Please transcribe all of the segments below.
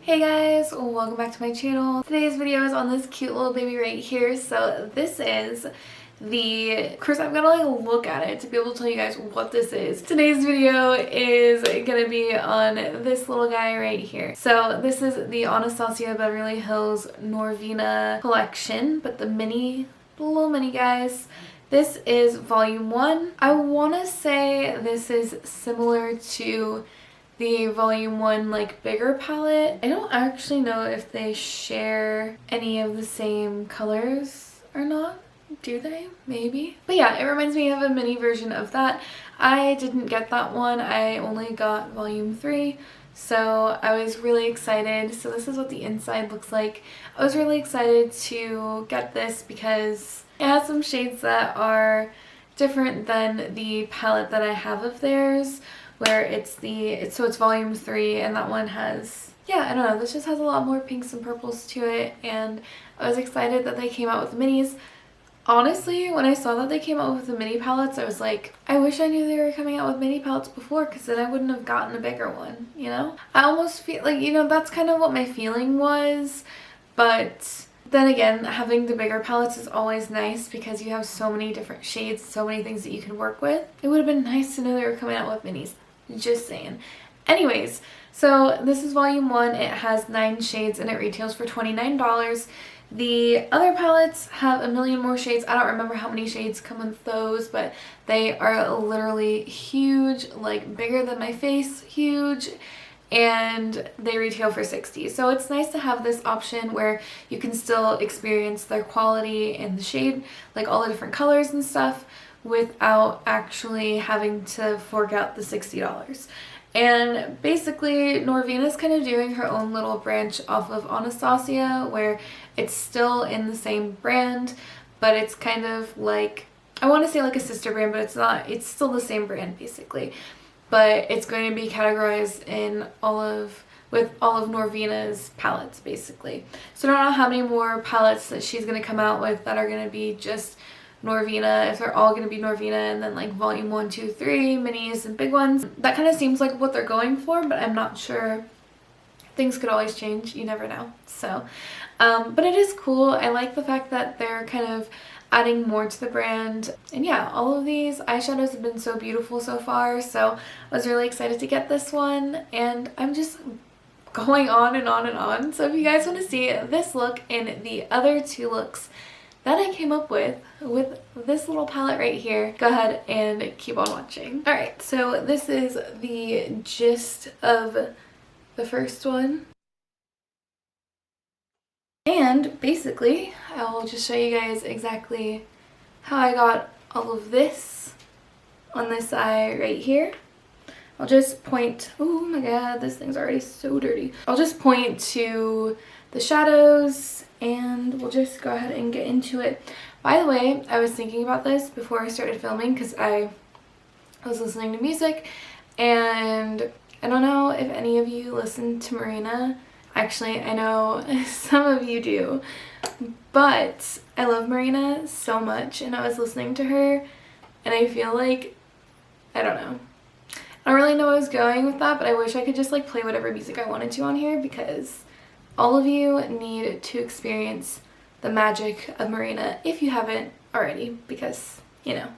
Hey guys, welcome back to my channel. Today's video is on this cute little baby right here. So this is of course I'm gonna like look at it to be able to tell you guys what this is. Today's video is gonna be on this little guy right here. So this is the Anastasia Beverly Hills Norvina collection, but the little mini guys. This is volume 1. I want to say this is similar to the volume 1 like bigger palette. I don't actually know if they share any of the same colors or not. Do they? Maybe. But yeah, it reminds me of a mini version of that. I didn't get that one. I only got volume 3. So I was really excited. So this is what the inside looks like. I was really excited to get this because it has some shades that are different than the palette that I have of theirs, where it's volume 3, and that one has, yeah, I don't know, this just has a lot more pinks and purples to it, and I was excited that they came out with the minis. Honestly, when I saw that they came out with the mini palettes, I was like, I wish I knew they were coming out with mini palettes before, because then I wouldn't have gotten a bigger one, you know? I almost feel like, you know, that's kind of what my feeling was, but then again, having the bigger palettes is always nice because you have so many different shades, so many things that you can work with. It would have been nice to know they were coming out with minis. Just saying. Anyways, so this is volume 1. It has 9 shades and it retails for $29. The other palettes have a million more shades. I don't remember how many shades come with those, but they are literally huge, like bigger than my face, huge, and they retail for $60. So it's nice to have this option where you can still experience their quality and the shade, like all the different colors and stuff, without actually having to fork out the $60. And basically Norvina's kind of doing her own little branch off of Anastasia, where it's still in the same brand, but it's kind of like, I want to say like a sister brand, but it's not. It's still the same brand basically, but it's going to be categorized in with all of Norvina's palettes basically. So I don't know how many more palettes that she's going to come out with that are going to be just Norvina, if they're all going to be Norvina, and then like volume 1, 2, 3 minis and big ones. That kind of seems like what they're going for, but I'm not sure. Things could always change, you never know. So but it is cool. I like the fact that they're kind of adding more to the brand, and yeah, all of these eyeshadows have been so beautiful so far, so I was really excited to get this one, and I'm just going on and on and on. So if you guys want to see this look and the other 2 looks that I came up with this little palette right here, go ahead and keep on watching. Alright, so this is the gist of the first one. And basically, I will just show you guys exactly how I got all of this on this eye right here. I'll just point, oh my god, this thing's already so dirty. I'll just point to the shadows and we'll just go ahead and get into it. By the way, I was thinking about this before I started filming because I was listening to music, and I don't know if any of you listen to Marina. Actually, I know some of you do, but I love Marina so much, and I was listening to her and I feel like, I don't know. I don't really know where I was going with that, but I wish I could just like play whatever music I wanted to on here, because all of you need to experience the magic of Marina if you haven't already, because, you know,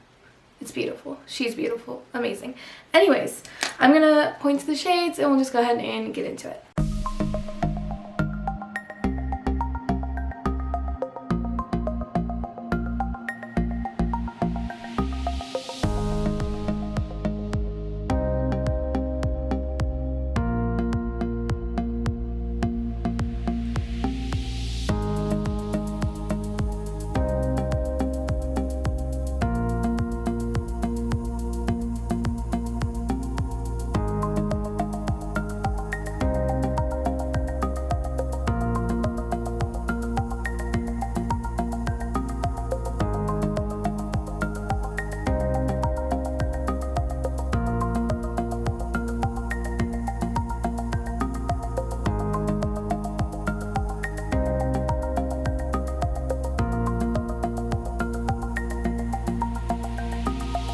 it's beautiful. She's beautiful. Amazing. Anyways, I'm gonna point to the shades and we'll just go ahead and get into it.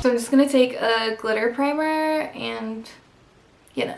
So I'm just going to take a glitter primer and, you know.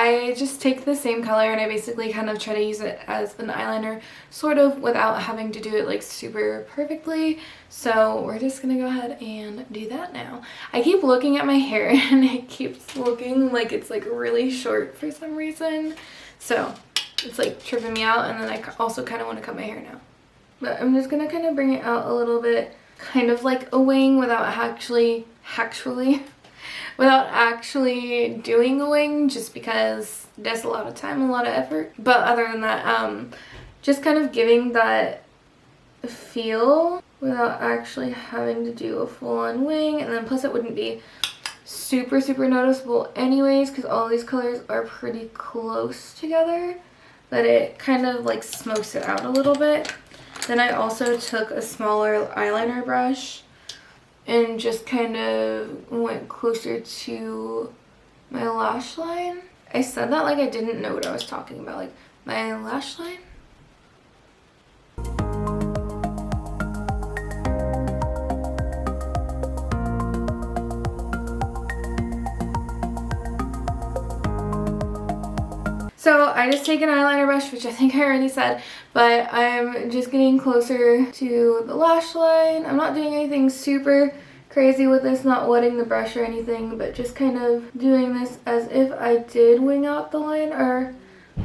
I just take the same color and I basically kind of try to use it as an eyeliner, sort of, without having to do it like super perfectly. So we're just gonna go ahead and do that now. I keep looking at my hair and it keeps looking like it's like really short for some reason. So it's like tripping me out, and then I also kind of want to cut my hair now. But I'm just gonna kind of bring it out a little bit, kind of like a wing without actually doing a wing, just because that's a lot of time, a lot of effort. But other than that, just kind of giving that feel without actually having to do a full-on wing. And then plus it wouldn't be super noticeable anyways, because all these colors are pretty close together, that it kind of like smokes it out a little bit. Then I also took a smaller eyeliner brush and just kind of went closer to my lash line. I said that like I didn't know what I was talking about, like my lash line. So I just take an eyeliner brush, which I think I already said, but I'm just getting closer to the lash line. I'm not doing anything super crazy with this, not wetting the brush or anything, but just kind of doing this as if I did wing out the line, or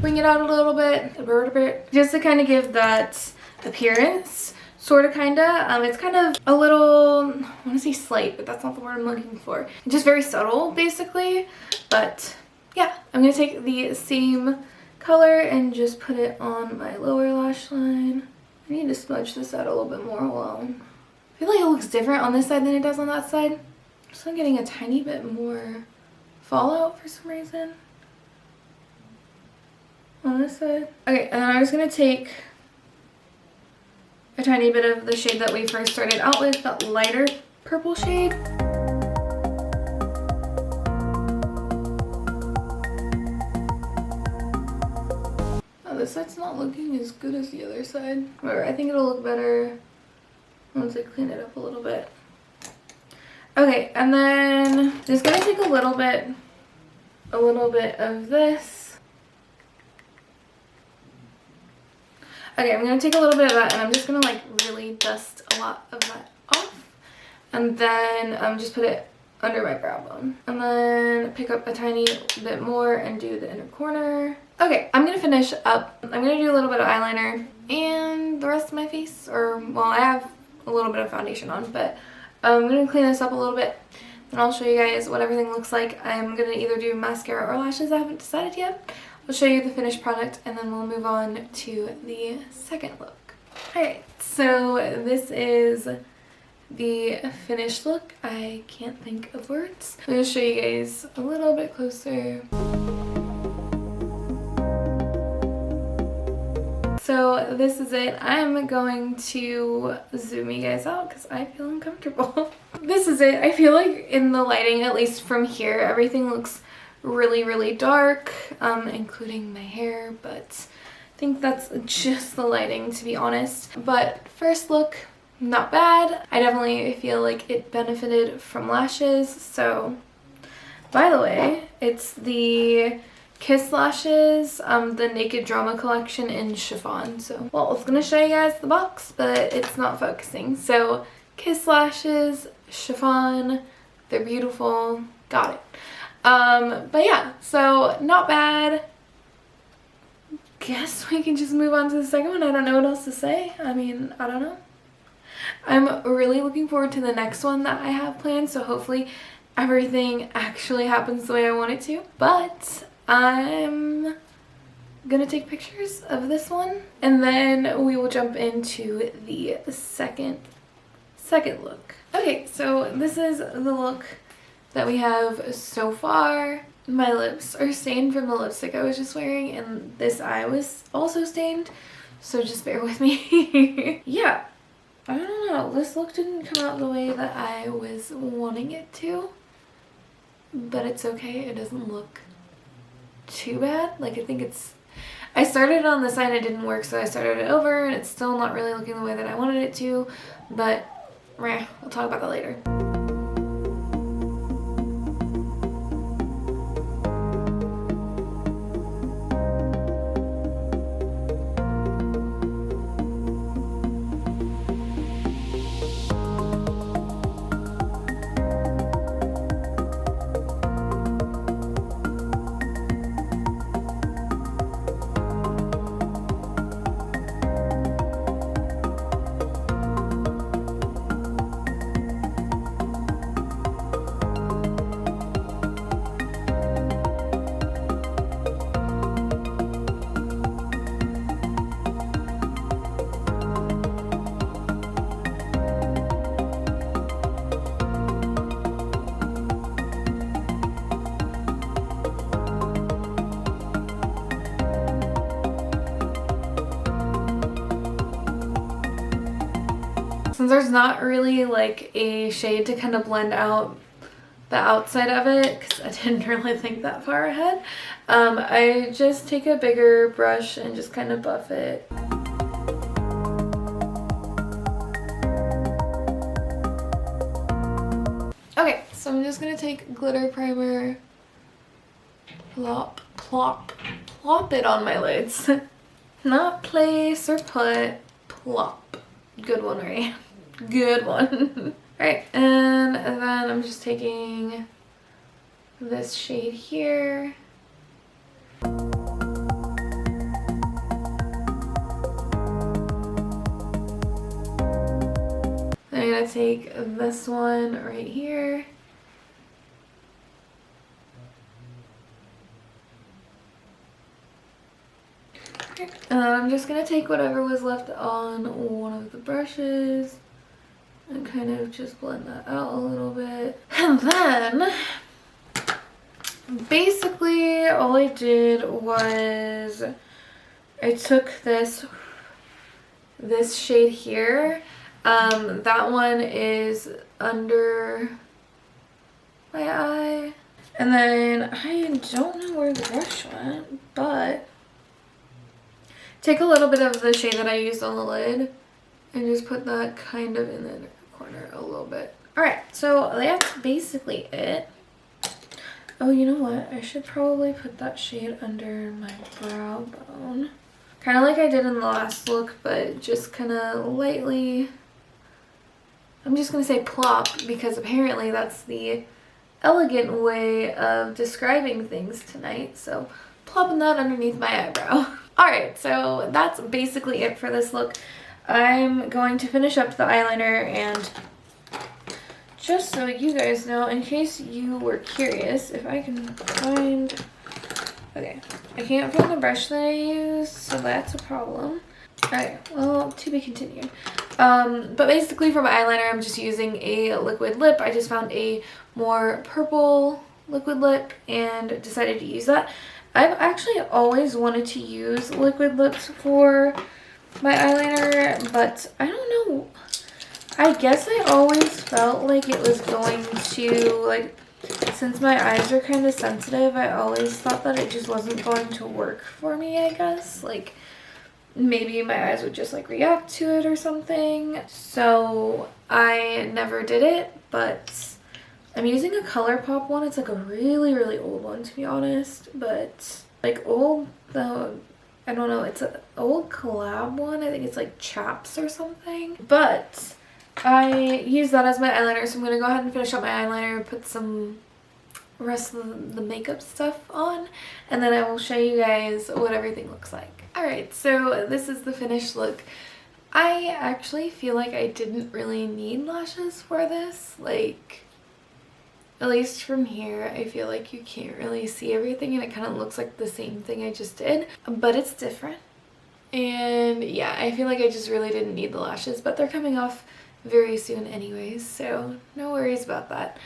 wing it out a little bit, just to kind of give that appearance. Sort of, kind of. It's kind of a little, I want to say slight, but that's not the word I'm looking for. Just very subtle, basically. But yeah, I'm going to take the same color and just put it on my lower lash line. I need to smudge this out a little bit more. Well, I feel like it looks different on this side than it does on that side. So I'm getting a tiny bit more fallout for some reason on this side. Okay, and then I'm just going to take a tiny bit of the shade that we first started out with, that lighter purple shade. This side's not looking as good as the other side. Or I think it'll look better once I clean it up a little bit. Okay, and then just gonna take a little bit of this. Okay, I'm gonna take a little bit of that and I'm just gonna like really dust a lot of that off. And then just put it under my brow bone. And then pick up a tiny bit more and do the inner corner. Okay, I'm gonna finish up. I'm gonna do a little bit of eyeliner and the rest of my face, or well, I have a little bit of foundation on, but I'm gonna clean this up a little bit and I'll show you guys what everything looks like. I'm gonna either do mascara or lashes, I haven't decided yet. I'll show you the finished product and then we'll move on to the second look. Alright, so this is the finished look. I can't think of words. I'm gonna show you guys a little bit closer. So this is it. I'm going to zoom you guys out because I feel uncomfortable. This is it. I feel like in the lighting, at least from here, everything looks really dark, including my hair, but I think that's just the lighting, to be honest. But first look, not bad. I definitely feel like it benefited from lashes. So by the way, it's the Kiss Lashes, the Naked Drama collection in chiffon. So, well, I was gonna show you guys the box, but it's not focusing. So, Kiss Lashes, chiffon, they're beautiful, got it. But yeah, so not bad. Guess we can just move on to the second one. I don't know what else to say. I mean, I don't know. I'm really looking forward to the next one that I have planned, so hopefully everything actually happens the way I want it to. But I'm gonna take pictures of this one and then we will jump into the second look. Okay, so this is the look that we have so far. My lips are stained from the lipstick I was just wearing, and this eye was also stained, so just bear with me. Yeah, I don't know, this look didn't come out the way that I was wanting it to, but it's okay. It doesn't look too bad. Like, I think I started on the side and it didn't work, so I started it over and it's still not really looking the way that I wanted it to, but we'll talk about that later. since there's not really like a shade to kind of blend out the outside of it, because I didn't really think that far ahead, I just take a bigger brush and just kind of buff it. Okay, so I'm just gonna take glitter primer, plop, plop, plop it on my lids. Not place or put, plop. Good one, Raeann. Good one. Alright, and then I'm just taking this shade here. I'm gonna take this one right here. And I'm just gonna take whatever was left on one of the brushes and kind of just blend that out a little bit. And then basically all I did was I took this shade here. That one is under my eye. And then I don't know where the brush went, but take a little bit of the shade that I used on the lid and just put that kind of in the corner a little bit. Alright, so that's basically it. Oh, you know what? I should probably put that shade under my brow bone. Kind of like I did in the last look, but just kind of lightly. I'm just going to say plop because apparently that's the elegant way of describing things tonight. So plopping that underneath my eyebrow. Alright, so that's basically it for this look. I'm going to finish up the eyeliner, and just so you guys know, in case you were curious, if I can find... Okay, I can't find the brush that I used, so that's a problem. Alright, well, to be continued. But basically for my eyeliner, I'm just using a liquid lip. I just found a more purple liquid lip and decided to use that. I've actually always wanted to use liquid lips for my eyeliner, but I don't know. I guess I always felt like it was going to, like, since my eyes are kind of sensitive, I always thought that it just wasn't going to work for me, I guess. Like, maybe my eyes would just, like, react to it or something. So I never did it, but I'm using a ColourPop one. It's like a really, really old one, to be honest. But like old, though, I don't know. It's an old collab one. I think it's like Chaps or something. But I use that as my eyeliner. So I'm going to go ahead and finish up my eyeliner, put some rest of the makeup stuff on. And then I will show you guys what everything looks like. Alright, so this is the finished look. I actually feel like I didn't really need lashes for this. Like, at least from here, I feel like you can't really see everything and it kind of looks like the same thing I just did, but it's different. And yeah, I feel like I just really didn't need the lashes, but they're coming off very soon anyways, so no worries about that.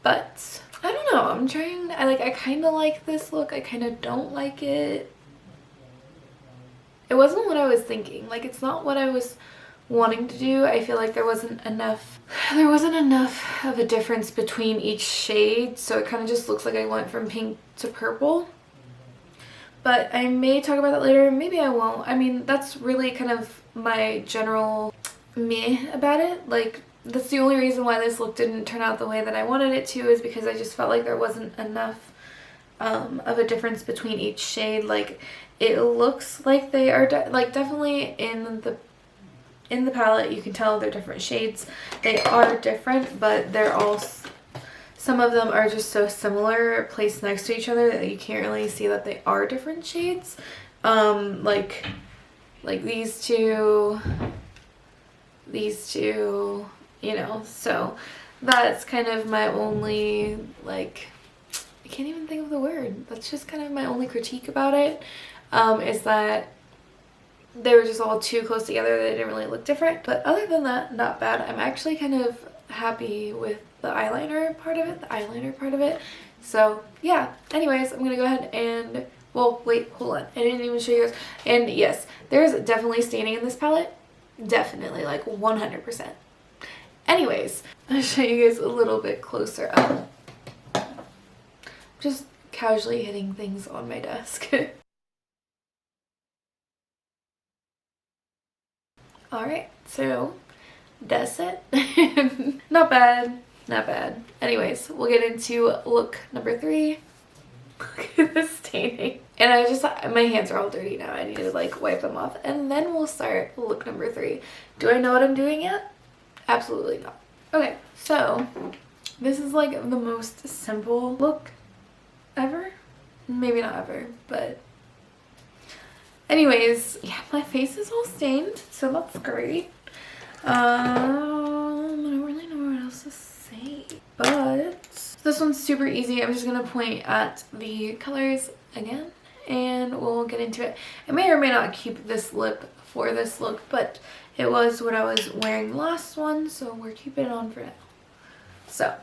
But I don't know, I kind of like this look, I kind of don't like it. It wasn't what I was thinking. Like, it's not what I was wanting to do. I feel like there wasn't enough of a difference between each shade, so it kind of just looks like I went from pink to purple. But I may talk about that later, maybe I won't. I mean, that's really kind of my general meh about it. Like, that's the only reason why this look didn't turn out the way that I wanted it to, is because I just felt like there wasn't enough of a difference between each shade. Like, it looks like they are definitely in the palette you can tell they're different shades. They are different, but they're all, some of them are just so similar placed next to each other that you can't really see that they are different shades. Like these two, you know, so that's kind of my only, like, I can't even think of the word. That's just kind of my only critique about it, is that they were just all too close together. They didn't really look different. But other than that, not bad. I'm actually kind of happy with the eyeliner part of it. So yeah, anyways, I'm going to go ahead and, well, wait, hold on. I didn't even show you guys. And yes, there's definitely staining in this palette. Definitely, like 100%. Anyways, I'll show you guys a little bit closer up. Just casually hitting things on my desk. Alright, so that's it. Not bad, not bad. Anyways, we'll get into look number 3. Look at the staining. And my hands are all dirty now. I need to like wipe them off. And then we'll start look number 3. Do I know what I'm doing yet? Absolutely not. Okay, so this is like the most simple look ever. Maybe not ever, but anyways, yeah, my face is all stained, so that's great. I don't really know what else to say, but this one's super easy. I'm just gonna point at the colors again and we'll get into it. I may or may not keep this lip for this look, but it was what I was wearing last one, so we're keeping it on for now. So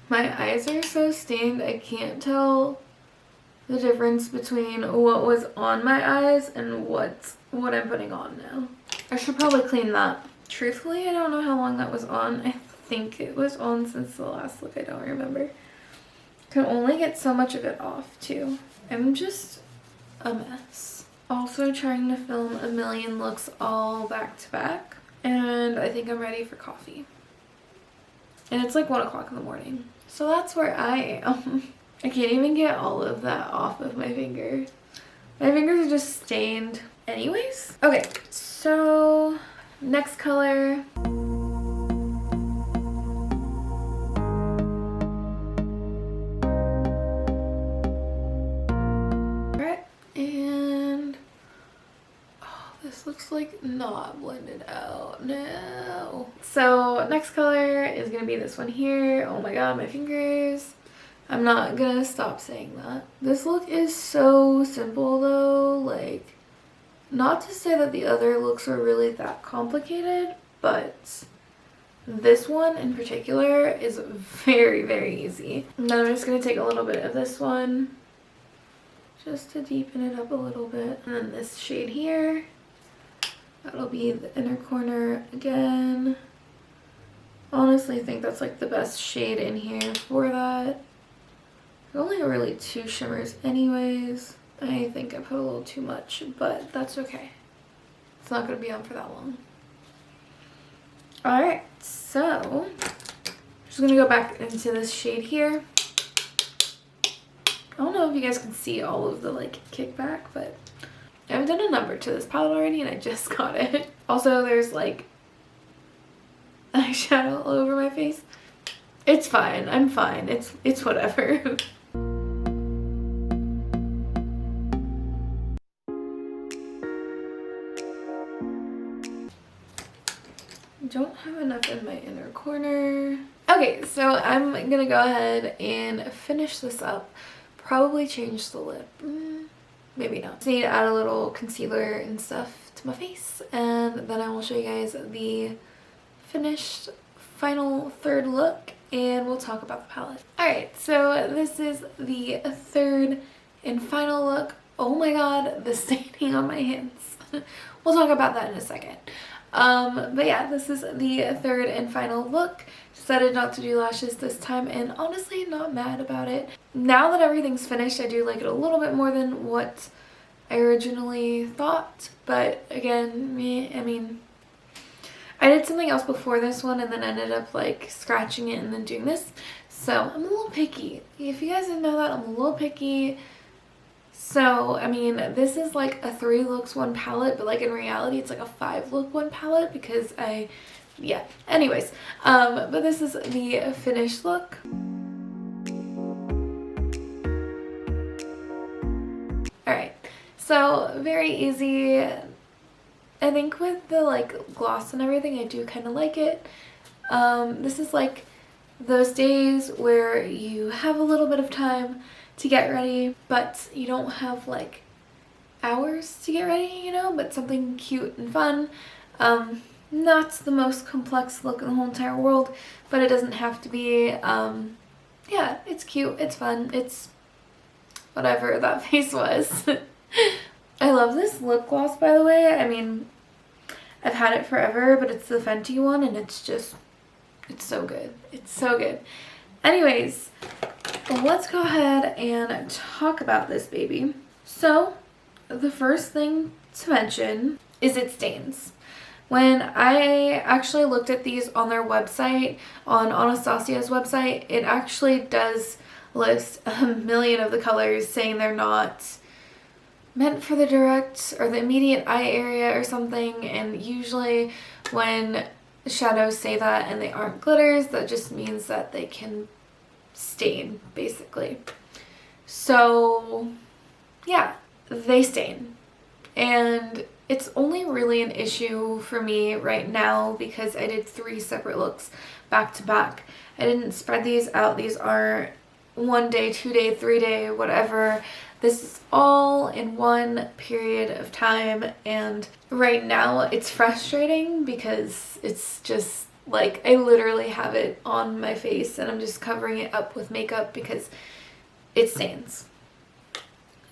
my eyes are so stained, I can't tell the difference between what was on my eyes and what I'm putting on now. I should probably clean that. Truthfully, I don't know how long that was on. I think it was on since the last look. I don't remember. Can only get so much of it off too. I'm just a mess. Also trying to film a million looks all back to back. And I think I'm ready for coffee. And it's like 1 o'clock in the morning. So that's where I am. I can't even get all of that off of my finger. My fingers are just stained. Anyways, okay, so next color. Alright, and oh, this looks like not blended out. No. So next color is gonna be this one here. Oh my god, my fingers. I'm not gonna stop saying that. This look is so simple though, like, not to say that the other looks are really that complicated, but this one in particular is very, very easy. And then I'm just gonna take a little bit of this one just to deepen it up a little bit. And then this shade here, that'll be the inner corner again. Honestly, I think that's like the best shade in here for that. Only really 2 shimmers anyways. I think I put a little too much, but that's okay. It's not going to be on for that long. Alright, so I'm just going to go back into this shade here. I don't know if you guys can see all of the like kickback, but I've done a number to this palette already and I just got it. Also, there's like eyeshadow all over my face. It's fine. I'm fine. It's whatever. Don't have enough in my inner corner. Okay, so I'm gonna go ahead and finish this up. Probably change the lip. Maybe not. Just need to add a little concealer and stuff to my face, and then I will show you guys the finished final third look and we'll talk about the palette. Alright, so this is the third and final look. Oh my god, the staining on my hands. We'll talk about that in a second. But yeah, this is the third and final look. Decided not to do lashes this time and honestly not mad about it. Now that everything's finished, I do like it a little bit more than what I originally thought. But again, I mean, I did something else before this one and then ended up like scratching it and then doing this. So I'm a little picky. If you guys didn't know that, I'm a little picky. So, I mean, this is like a 3 looks 1 palette, but like in reality, it's like a 5 look 1 palette because yeah. Anyways, but this is the finished look. Alright, so very easy. I think with the like gloss and everything, I do kind of like it. This is like those days where you have a little bit of time to get ready, but you don't have like hours to get ready, you know, but something cute and fun. Not the most complex look in the whole entire world, but it doesn't have to be. yeah, it's cute, it's fun, it's whatever that face was. I love this lip gloss, by the way. I mean, I've had it forever, but it's the Fenty one, and it's just, it's so good. It's so good. Anyways, let's go ahead and talk about this baby. So, the first thing to mention is it stains. When I actually looked at these on their website, on Anastasia's website, it actually does list a million of the colors, saying they're not meant for the direct or the immediate eye area or something. And usually when shadows say that and they aren't glitters, that just means that they can stain, basically. So yeah, they stain, and it's only really an issue for me right now because I did 3 separate looks back to back. I didn't spread these out. These aren't 1 day, 2 day, 3 day, whatever. This is all in one period of time, and right now it's frustrating because it's just like I literally have it on my face and I'm just covering it up with makeup because it stains.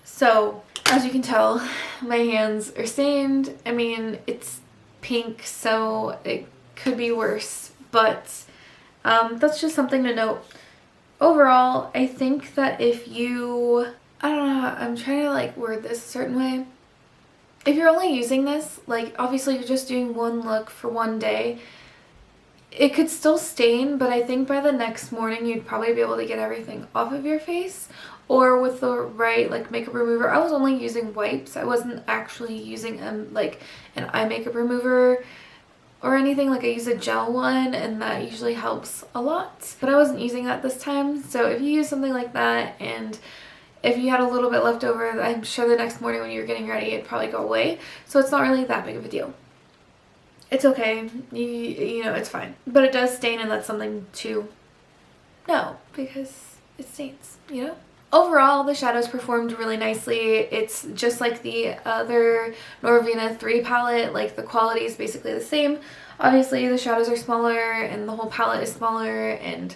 So as you can tell, my hands are stained. I mean, it's pink, so it could be worse, but that's just something to note. Overall, I think that if you, I don't know, I'm trying to like word this a certain way. If you're only using this, like obviously you're just doing one look for 1 day, it could still stain, but I think by the next morning you'd probably be able to get everything off of your face. Or with the right like makeup remover. I was only using wipes. I wasn't actually using like an eye makeup remover or anything. Like I use a gel one, and that usually helps a lot. But I wasn't using that this time. So if you use something like that, and if you had a little bit left over, I'm sure the next morning when you're getting ready, it'd probably go away. So it's not really that big of a deal. It's okay. You know, it's fine. But it does stain, and that's something to know because it stains, you know? Overall, the shadows performed really nicely. It's just like the other Norvina 3 palette, like the quality is basically the same. Obviously, the shadows are smaller and the whole palette is smaller and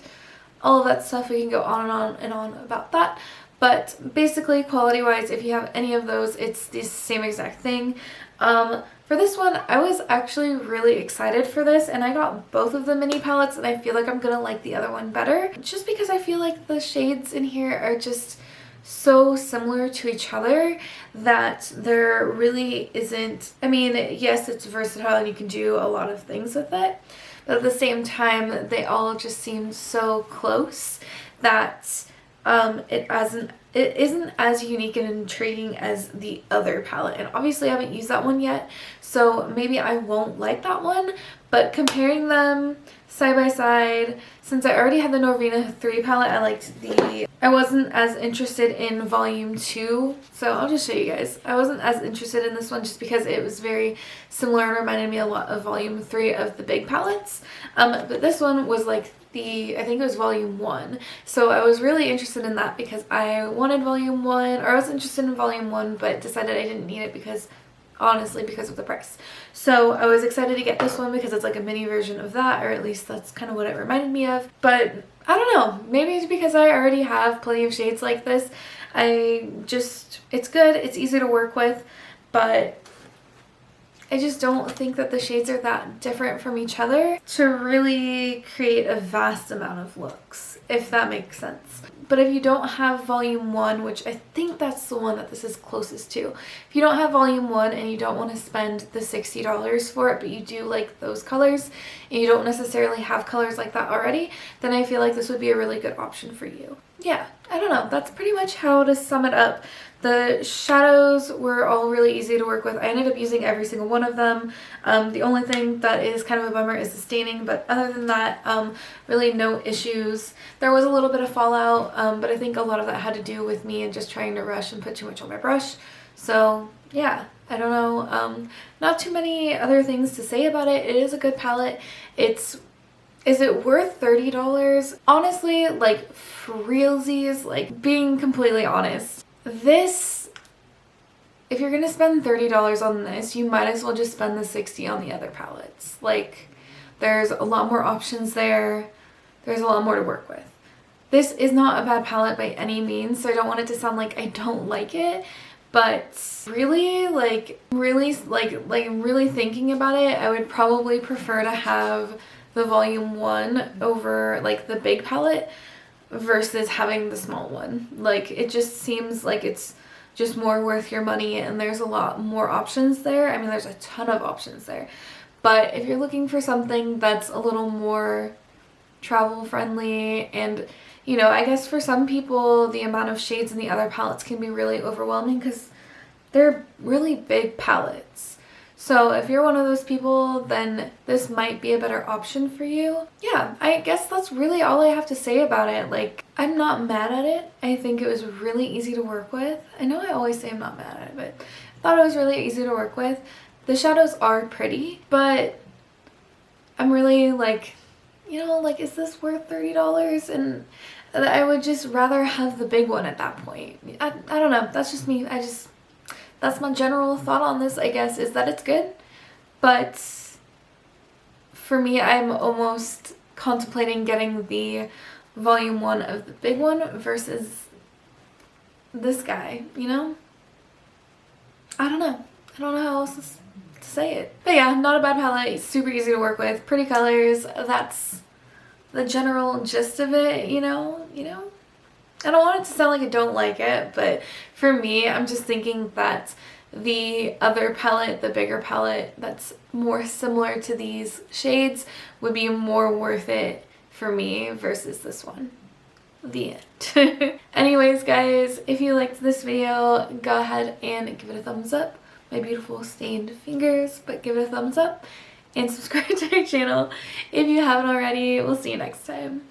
all of that stuff. We can go on and on and on about that. But basically, quality-wise, if you have any of those, it's the same exact thing. For this one, I was actually really excited for this, and I got both of the mini palettes, and I feel like I'm gonna like the other one better, just because I feel like the shades in here are just so similar to each other that there really isn't, I mean, yes, it's versatile and you can do a lot of things with it, but at the same time, they all just seem so close that it isn't as unique and intriguing as the other palette. And obviously I haven't used that one yet, so maybe I won't like that one. But comparing them side by side, since I already had the Norvina 3 palette, I wasn't as interested in volume 2. So I'll just show you guys. I wasn't as interested in this one just because it was very similar and reminded me a lot of volume 3 of the big palettes. But this one was like I think it was volume 1. So I was really interested in that because I wanted volume 1, or I was interested in volume 1 but decided I didn't need it because, honestly, because of the price. So I was excited to get this one because it's like a mini version of that, or at least that's kind of what it reminded me of. But I don't know, maybe it's because I already have plenty of shades like this. It's good, it's easy to work with, but I just don't think that the shades are that different from each other to really create a vast amount of looks, if that makes sense. But if you don't have volume 1, which I think that's the one that this is closest to, if you don't have volume 1 and you don't want to spend the $60 for it, but you do like those colors and you don't necessarily have colors like that already, then I feel like this would be a really good option for you. Yeah, I don't know. That's pretty much how to sum it up. The shadows were all really easy to work with. I ended up using every single one of them. The only thing that is kind of a bummer is the staining, but other than that, really no issues. There was a little bit of fallout, but I think a lot of that had to do with me and just trying to rush and put too much on my brush. So yeah, I don't know. Not too many other things to say about it. It is a good palette. Is it worth $30? Honestly, like for realsies, like being completely honest, this, if you're gonna spend $30 on this, you might as well just spend the $60 on the other palettes. Like, there's a lot more options there. There's a lot more to work with. This is not a bad palette by any means, so I don't want it to sound like I don't like it. But really, really thinking about it, I would probably prefer to have the volume 1 over like the big palette versus having the small one. Like, it just seems like it's just more worth your money, and there's a lot more options there. I mean, there's a ton of options there. But if you're looking for something that's a little more travel friendly, and you know, I guess for some people the amount of shades in the other palettes can be really overwhelming because they're really big palettes. So if you're one of those people, then this might be a better option for you. Yeah, I guess that's really all I have to say about it. Like, I'm not mad at it. I think it was really easy to work with. I know I always say I'm not mad at it, but I thought it was really easy to work with. The shadows are pretty, but I'm really like, you know, like, is this worth $30? And I would just rather have the big one at that point. I don't know. That's just me. That's my general thought on this, I guess, is that it's good. But for me, I'm almost contemplating getting the volume 1 of the big one versus this guy, you know? I don't know. I don't know how else to say it. But yeah, not a bad palette. Super easy to work with. Pretty colors. That's the general gist of it, you know? I don't want it to sound like I don't like it, but for me, I'm just thinking that the other palette, the bigger palette that's more similar to these shades, would be more worth it for me versus this one. The end. Anyways, guys, if you liked this video, go ahead and give it a thumbs up. My beautiful stained fingers, but give it a thumbs up and subscribe to my channel if you haven't already. We'll see you next time.